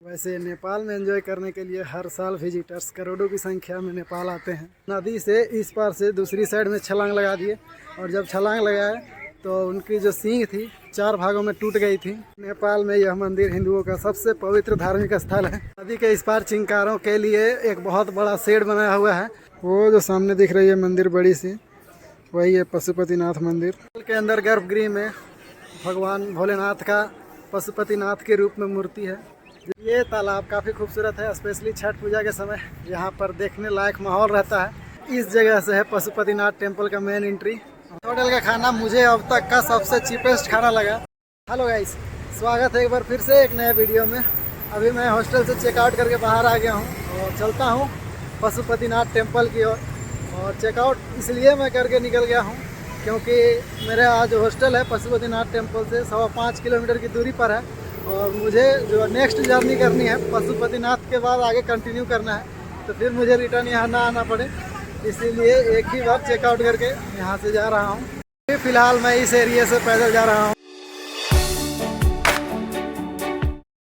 वैसे नेपाल में एंजॉय करने के लिए हर साल विजिटर्स करोड़ों की संख्या में नेपाल आते हैं। नदी से इस पार से दूसरी साइड में छलांग लगा दिए और जब छलांग लगाए तो उनकी जो सींग थी 4 भागों में टूट गई थी। नेपाल में यह मंदिर हिंदुओं का सबसे पवित्र धार्मिक स्थल है। नदी के इस पार चिंकारों के लिए एक बहुत बड़ा शेड बनाया हुआ है। वो जो सामने दिख रही है मंदिर बड़ी सी, वही है पशुपतिनाथ मंदिर। के अंदर गर्भगृह में भगवान भोलेनाथ का पशुपतिनाथ के रूप में मूर्ति है। ये तालाब काफ़ी खूबसूरत है, स्पेशली छठ पूजा के समय यहाँ पर देखने लायक माहौल रहता है। इस जगह से है पशुपतिनाथ टेम्पल का मेन एंट्री। होटल का खाना मुझे अब तक का सबसे चीपेस्ट खाना लगा। हेलो गाइस, स्वागत है एक बार फिर से एक नए वीडियो में। अभी मैं हॉस्टल से चेकआउट करके बाहर आ गया हूँ और चलता हूँ पशुपतिनाथ टेम्पल की ओर। और चेकआउट इसलिए मैं करके निकल गया हूँ क्योंकि मेरा आज हॉस्टल है पशुपतिनाथ टेम्पल से 5.25 किलोमीटर की दूरी पर है और मुझे जो नेक्स्ट जर्नी करनी है पशुपतिनाथ के बाद आगे कंटिन्यू करना है, तो फिर मुझे रिटर्न यहाँ ना आना पड़े, इसीलिए एक ही बार चेकआउट करके यहाँ से जा रहा हूँ। फिलहाल मैं इस एरिया से पैदल जा रहा हूँ।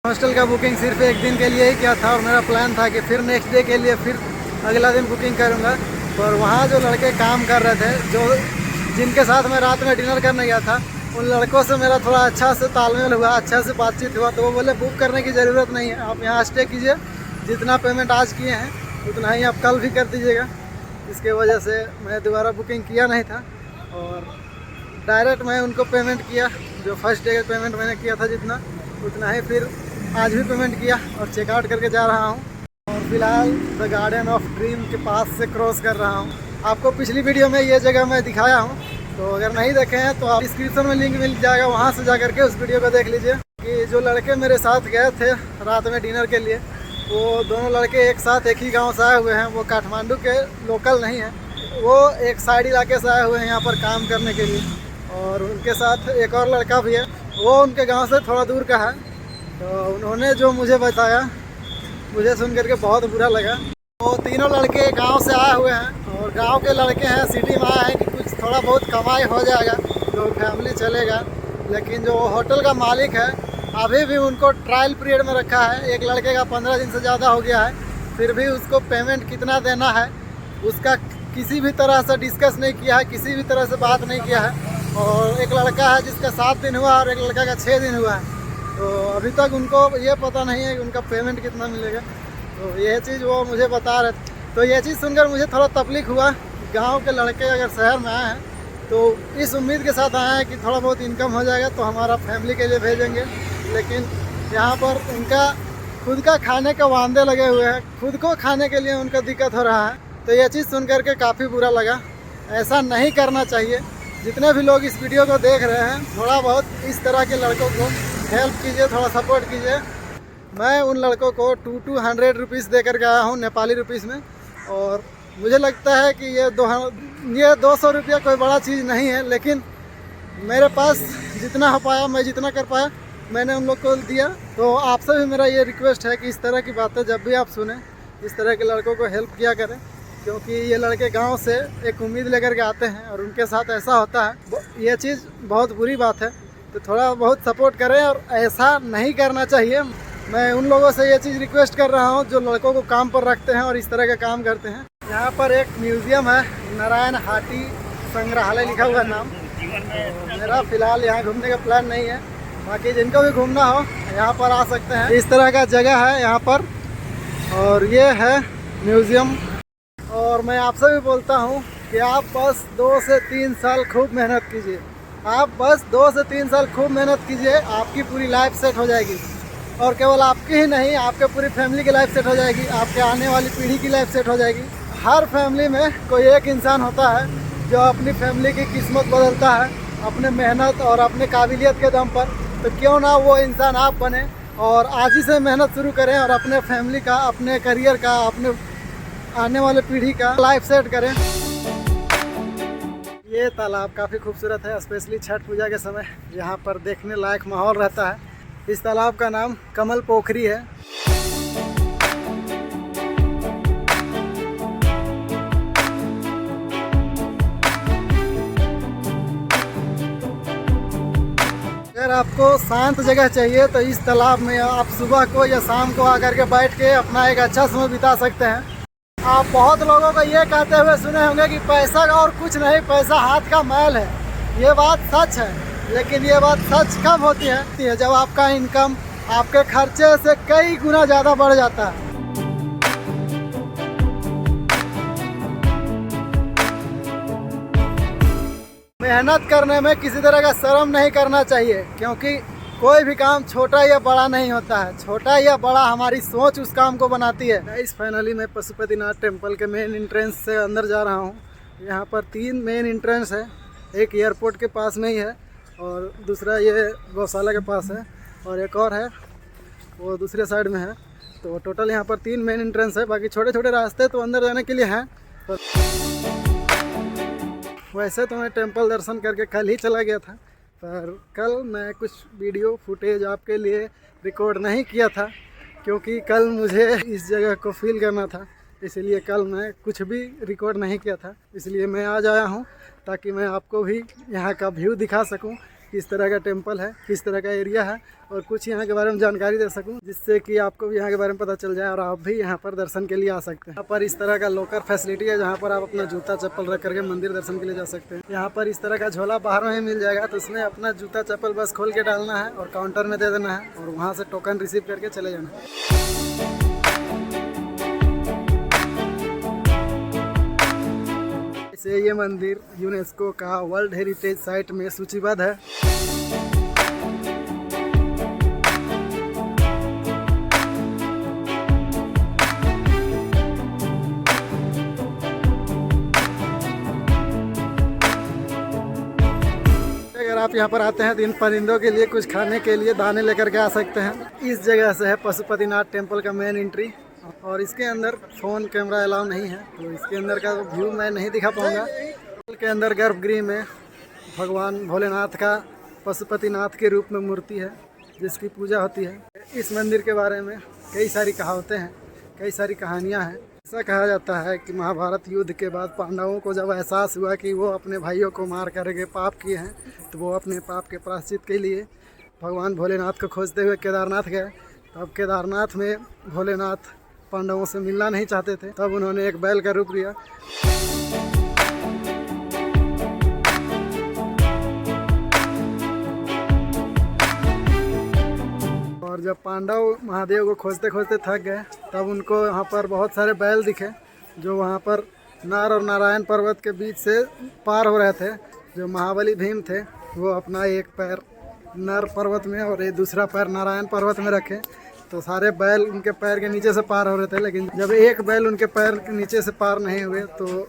हॉस्टल का बुकिंग सिर्फ एक दिन के लिए ही किया था और मेरा प्लान था कि फिर नेक्स्ट डे के लिए फिर अगला दिन बुकिंग करूँगा। पर वहाँ जो लड़के काम कर रहे थे, जिनके साथ मैं रात में डिनर करने गया था, उन लड़कों से मेरा थोड़ा अच्छा से तालमेल हुआ, अच्छा से बातचीत हुआ। तो वो बोले बुक करने की ज़रूरत नहीं है, आप यहाँ स्टे कीजिए, जितना पेमेंट आज किए हैं उतना ही आप कल भी कर दीजिएगा। इसके वजह से मैं दोबारा बुकिंग किया नहीं था और डायरेक्ट मैं उनको पेमेंट किया। जो फर्स्ट डे का पेमेंट मैंने किया था जितना, उतना ही फिर आज भी पेमेंट किया और चेकआउट करके जा रहा हूँ। और फिलहाल द गार्डन ऑफ ड्रीम के पास से क्रॉस कर रहा हूँ। आपको पिछली वीडियो में ये जगह मैं दिखाया हूँ, तो अगर नहीं देखे हैं तो आप डिस्क्रिप्शन में लिंक मिल जाएगा, वहाँ से जा करके उस वीडियो को देख लीजिए। कि जो लड़के मेरे साथ गए थे रात में डिनर के लिए, वो दोनों लड़के एक साथ एक ही गांव से आए हुए हैं। वो काठमांडू के लोकल नहीं हैं, वो एक साइड इलाके से आए हुए हैं यहाँ पर काम करने के लिए। और उनके साथ एक और लड़का भी है, वो उनके गाँव से थोड़ा दूर का है। तो उन्होंने जो मुझे बताया, मुझे सुन करके बहुत बुरा लगा। वो तीनों लड़के गांव से आए हुए हैं और गांव के लड़के हैं, सिटी में आए हैं कि कुछ थोड़ा बहुत कमाई हो जाएगा तो फैमिली चलेगा। लेकिन जो होटल का मालिक है, अभी भी उनको ट्रायल पीरियड में रखा है। एक लड़के का 15 दिन से ज़्यादा हो गया है, फिर भी उसको पेमेंट कितना देना है उसका किसी भी तरह से डिस्कस नहीं किया है, किसी भी तरह से बात नहीं किया है। और एक लड़का है जिसका 7 दिन हुआ और एक लड़का का 6 दिन हुआ है, तो अभी तक उनको ये पता नहीं है कि उनका पेमेंट कितना मिलेगा। तो यह चीज़ वो मुझे बता रहे थे। तो ये चीज़ सुनकर मुझे थोड़ा तकलीफ हुआ। गांव के लड़के अगर शहर में आए हैं तो इस उम्मीद के साथ आए हैं कि थोड़ा बहुत इनकम हो जाएगा तो हमारा फैमिली के लिए भेजेंगे। लेकिन यहाँ पर उनका खुद का खाने के वांदे लगे हुए हैं, खुद को खाने के लिए उनका दिक्कत हो रहा है। तो ये चीज़ सुन करके काफ़ी बुरा लगा। ऐसा नहीं करना चाहिए। जितने भी लोग इस वीडियो को देख रहे हैं, थोड़ा बहुत इस तरह के लड़कों को हेल्प कीजिए, थोड़ा सपोर्ट कीजिए। मैं उन लड़कों को 200 रुपीज़ दे कर आया हूँ नेपाली रुपीज़ में, और मुझे लगता है कि ये 200 रुपया कोई बड़ा चीज़ नहीं है। लेकिन मेरे पास जितना हो पाया, मैं जितना कर पाया, मैंने उन लोग को दिया। तो आपसे भी मेरा ये रिक्वेस्ट है कि इस तरह की बातें जब भी आप सुने, इस तरह के लड़कों को हेल्प किया करें, क्योंकि ये लड़के गांव से एक उम्मीद लेकर के आते हैं और उनके साथ ऐसा होता है। ये चीज़ बहुत बुरी बात है। तो थोड़ा बहुत सपोर्ट करें और ऐसा नहीं करना चाहिए। मैं उन लोगों से ये चीज़ रिक्वेस्ट कर रहा हूँ जो लड़कों को काम पर रखते हैं और इस तरह का काम करते हैं। यहाँ पर एक म्यूज़ियम है, नारायण हाटी संग्रहालय लिखा हुआ नाम। तो मेरा फ़िलहाल यहाँ घूमने का प्लान नहीं है, बाकी जिनको भी घूमना हो यहाँ पर आ सकते हैं। इस तरह का जगह है यहाँ पर, और ये है म्यूज़ियम। और मैं आपसे भी बोलता हूँ कि आप बस 2 से 3 साल खूब मेहनत कीजिए। आप बस 2 से 3 साल खूब मेहनत कीजिए, आपकी पूरी लाइफ सेट हो जाएगी। और केवल आपकी ही नहीं, आपके पूरी फैमिली की लाइफ सेट हो जाएगी, आपके आने वाली पीढ़ी की लाइफ सेट हो जाएगी। हर फैमिली में कोई एक इंसान होता है जो अपनी फैमिली की किस्मत बदलता है अपने मेहनत और अपने काबिलियत के दम पर। तो क्यों ना वो इंसान आप बने और आज ही से मेहनत शुरू करें और अपने फैमिली का, अपने करियर का, अपने आने वाले पीढ़ी का लाइफ सेट करें। ये तालाब काफ़ी खूबसूरत है, स्पेशली छठ पूजा के समय यहाँ पर देखने लायक माहौल रहता है। इस तालाब का नाम कमल पोखरी है। अगर आपको शांत जगह चाहिए तो इस तालाब में आप सुबह को या शाम को आकर के बैठ के अपना एक अच्छा समय बिता सकते हैं। आप बहुत लोगों को ये कहते हुए सुने होंगे कि पैसा और कुछ नहीं, पैसा हाथ का मैल है। ये बात सच है, लेकिन ये बात सच कब होती है जब आपका इनकम आपके खर्चे से कई गुना ज़्यादा बढ़ जाता है। मेहनत करने में किसी तरह का शर्म नहीं करना चाहिए, क्योंकि कोई भी काम छोटा या बड़ा नहीं होता है। छोटा या बड़ा हमारी सोच उस काम को बनाती है। इस फाइनली मैं पशुपतिनाथ टेम्पल के मेन एंट्रेंस से अंदर जा रहा हूँ। यहाँ पर 3 मेन एंट्रेंस है, एक एयरपोर्ट के पास में ही है और दूसरा ये गौशाला के पास है और एक और है वो दूसरे साइड में है। तो टोटल यहाँ पर 3 मेन एंट्रेंस है, बाकी छोटे छोटे रास्ते तो अंदर जाने के लिए हैं। वैसे तो मैं टेंपल दर्शन करके कल ही चला गया था, पर कल मैं कुछ वीडियो फुटेज आपके लिए रिकॉर्ड नहीं किया था, क्योंकि कल मुझे इस जगह को फील करना था। इसलिए कल मैं कुछ भी रिकॉर्ड नहीं किया था। इसलिए मैं आज आया हूँ ताकि मैं आपको भी यहाँ का व्यू दिखा सकूँ, किस तरह का टेंपल है, किस तरह का एरिया है, और कुछ यहाँ के बारे में जानकारी दे सकूं, जिससे कि आपको भी यहाँ के बारे में पता चल जाए और आप भी यहाँ पर दर्शन के लिए आ सकते हैं। यहाँ पर इस तरह का लॉकर फैसिलिटी है, जहाँ पर आप अपना जूता चप्पल रख करके मंदिर दर्शन के लिए जा सकते हैं। यहाँ पर इस तरह का झोला बाहर में ही मिल जाएगा, तो उसमें अपना जूता चप्पल बस खोल के डालना है और काउंटर में दे देना है और वहाँ से टोकन रिसीव करके चले जाना है। से ये मंदिर यूनेस्को का वर्ल्ड हेरिटेज साइट में सूचीबद्ध है। अगर आप यहाँ पर आते हैं तो इन परिंदों के लिए कुछ खाने के लिए दाने लेकर के आ सकते हैं। इस जगह से है पशुपतिनाथ टेम्पल का मेन एंट्री, और इसके अंदर फ़ोन कैमरा अलाउ नहीं है, तो इसके अंदर का व्यू मैं नहीं दिखा पाऊँगा। के अंदर गर्भगृह में भगवान भोलेनाथ का पशुपतिनाथ के रूप में मूर्ति है, जिसकी पूजा होती है। इस मंदिर के बारे में कई सारी कहावतें हैं, कई सारी कहानियाँ हैं। ऐसा कहा जाता है कि महाभारत युद्ध के बाद पांडवों को जब एहसास हुआ कि वो अपने भाइयों को मार करके पाप किए हैं, तो वो अपने पाप के प्रायश्चित के लिए भगवान भोलेनाथ को खोजते हुए केदारनाथ गए। तब केदारनाथ में भोलेनाथ पांडवों से मिलना नहीं चाहते थे, तब उन्होंने एक बैल का रूप लिया। और जब पांडव महादेव को खोजते खोजते थक गए, तब उनको यहाँ पर बहुत सारे बैल दिखे, जो वहाँ पर नर और नारायण पर्वत के बीच से पार हो रहे थे। जो महाबली भीम थे, वो अपना एक पैर नर पर्वत में और एक दूसरा पैर नारायण पर्वत में रखे, तो सारे बैल उनके पैर के नीचे से पार हो रहे थे। लेकिन जब एक बैल उनके पैर के नीचे से पार नहीं हुए, तो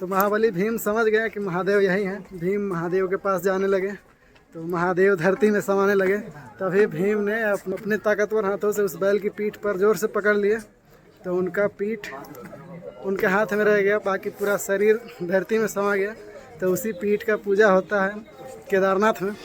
महाबली भीम समझ गए कि महादेव यही हैं। भीम महादेव के पास जाने लगे, तो महादेव धरती में समाने लगे। तभी भीम ने अपने ताकतवर हाथों से उस बैल की पीठ पर जोर से पकड़ लिए, तो उनका पीठ उनके हाथ में रह गया, बाकी पूरा शरीर धरती में समा गया। तो उसी पीठ का पूजा होता है केदारनाथ में।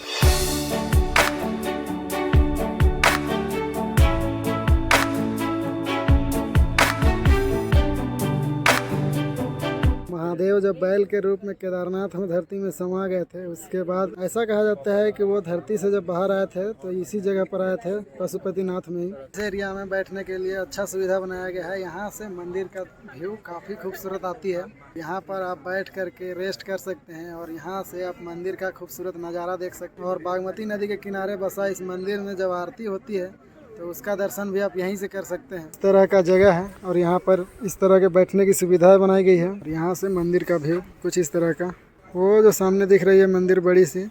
महादेव जब बैल के रूप में केदारनाथ में धरती में समा गए थे, उसके बाद ऐसा कहा जाता है कि वो धरती से जब बाहर आए थे तो इसी जगह पर आए थे, पशुपतिनाथ में ही। इस एरिया में बैठने के लिए अच्छा सुविधा बनाया गया है। यहाँ से मंदिर का व्यू काफ़ी खूबसूरत आती है। यहाँ पर आप बैठ करके रेस्ट कर सकते हैं और यहाँ से आप मंदिर का खूबसूरत नज़ारा देख सकते हैं। और बागमती नदी के किनारे बसा इस मंदिर में जब आरती होती है, तो उसका दर्शन भी आप यहीं से कर सकते हैं। इस तरह का जगह है और यहाँ पर इस तरह के बैठने की सुविधाएं बनाई गई है। यहाँ से मंदिर का व्यू कुछ इस तरह का। वो जो सामने दिख रही है मंदिर बड़ी सी,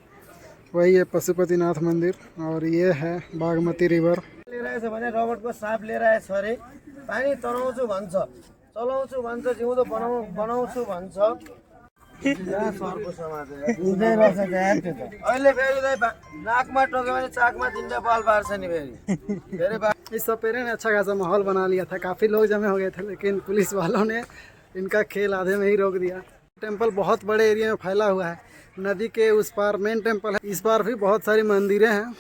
वही है पशुपतिनाथ मंदिर, और ये है बागमती रिवर। ले रहेछ भने रबरको साप लिएर आएछ अरे, पानी तराउँछु भन्छ, चलाउँछु भन्छ, जिउँदो बनाउँछु भन्छ। अहिले फेरि नाकमा टोक्यो भने चाकमा 3 बल पार्छ नि फेरि। इस सपेरे ने अच्छा खासा माहौल बना लिया था, काफ़ी लोग जमे हो गए थे, लेकिन पुलिस वालों ने इनका खेल आधे में ही रोक दिया। टेंपल बहुत बड़े एरिया में फैला हुआ है। नदी के उस पार मेन टेंपल है, इस पार भी बहुत सारी मंदिरें हैं।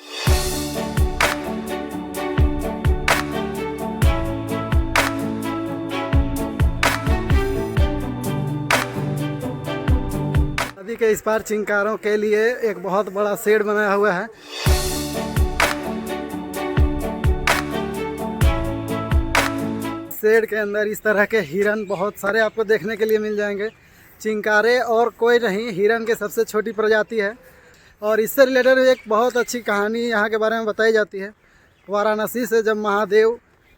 नदी के इस पार चिंकारों के लिए एक बहुत बड़ा शेड बनाया हुआ है। शेड के अंदर इस तरह के हिरन बहुत सारे आपको देखने के लिए मिल जाएंगे। चिंकारे और कोई नहीं, हिरन के सबसे छोटी प्रजाति है। और इससे रिलेटेड एक बहुत अच्छी कहानी यहाँ के बारे में बताई जाती है। वाराणसी से जब महादेव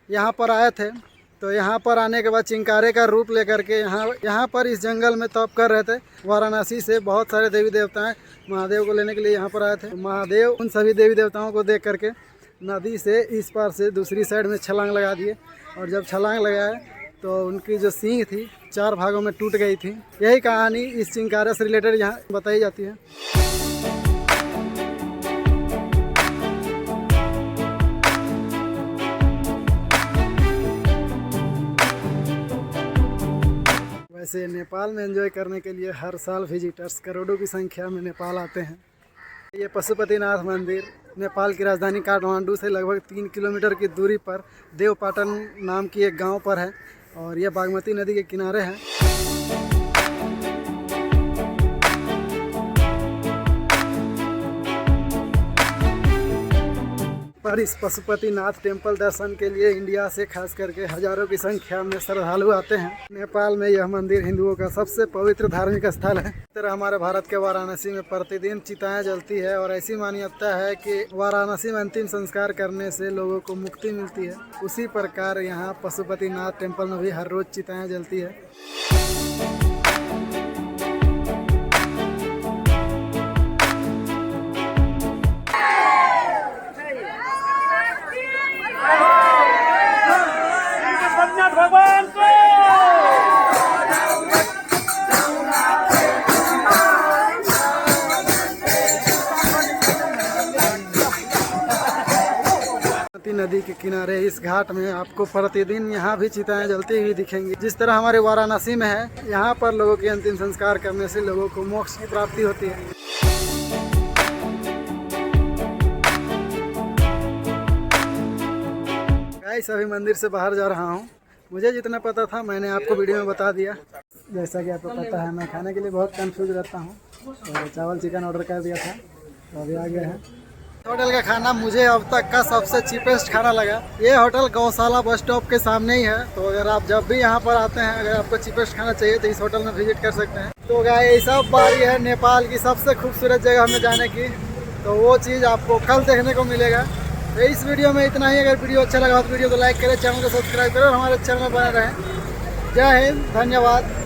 यहाँ पर आए थे तो यहाँ पर आने के बाद चिंकारे का रूप लेकर के यहाँ पर इस जंगल में तप कर रहे थे। वाराणसी से बहुत सारे देवी देवताएं महादेव को लेने के लिए यहाँ पर आए थे। महादेव उन सभी देवी देवताओं को देख करके नदी से इस पार से दूसरी साइड में छलांग लगा दिए, और जब छलांग लगाए तो उनकी जो सींग थी 4 भागों में टूट गई थी। यही कहानी इस चिंकारे से रिलेटेड यहाँ बताई जाती है। वैसे नेपाल में एंजॉय करने के लिए हर साल विजिटर्स करोड़ों की संख्या में नेपाल आते हैं। ये पशुपतिनाथ मंदिर नेपाल की राजधानी काठमांडू से लगभग 3 किलोमीटर की दूरी पर देवपाटन नाम की एक गांव पर है, और यह बागमती नदी के किनारे है। पर इस पशुपतिनाथ टेम्पल दर्शन के लिए इंडिया से खास करके हजारों की संख्या में श्रद्धालु आते हैं। नेपाल में यह मंदिर हिंदुओं का सबसे पवित्र धार्मिक स्थल है। इस तरह हमारे भारत के वाराणसी में प्रतिदिन चिताएं जलती है, और ऐसी मान्यता है कि वाराणसी में अंतिम संस्कार करने से लोगों को मुक्ति मिलती है। उसी प्रकार यहाँ पशुपतिनाथ टेम्पल में भी हर रोज चिताएं जलती है। भगवान को नदी के किनारे इस घाट में आपको प्रतिदिन यहाँ भी चिताएं जलती हुई दिखेंगी। जिस तरह हमारे वाराणसी में है, यहाँ पर लोगों के अंतिम संस्कार करने से लोगों को मोक्ष की प्राप्ति होती है। गाइस, अभी मंदिर से बाहर जा रहा हूँ। मुझे जितना पता था मैंने आपको वीडियो में बता दिया। जैसा कि आपको पता है मैं खाने के लिए बहुत कंफ्यूज रहता हूँ, तो चावल चिकन ऑर्डर कर दिया था, तो अभी आ गया है। होटल का खाना मुझे अब तक का सबसे चीपेस्ट खाना लगा। ये होटल गौशाला बस स्टॉप के सामने ही है, तो अगर आप जब भी यहाँ पर आते हैं, अगर आपको चीपेस्ट खाना चाहिए तो इस होटल में विजिट कर सकते हैं। तो गाइस, सब बारी है नेपाल की सबसे खूबसूरत जगह में जाने की, तो वो चीज़ आपको कल देखने को मिलेगा। तो इस वीडियो में इतना ही। अगर वीडियो अच्छा लगा तो वीडियो को लाइक करें, चैनल को सब्सक्राइब करें और हमारे चैनल में बने रहें। जय हिंद, धन्यवाद।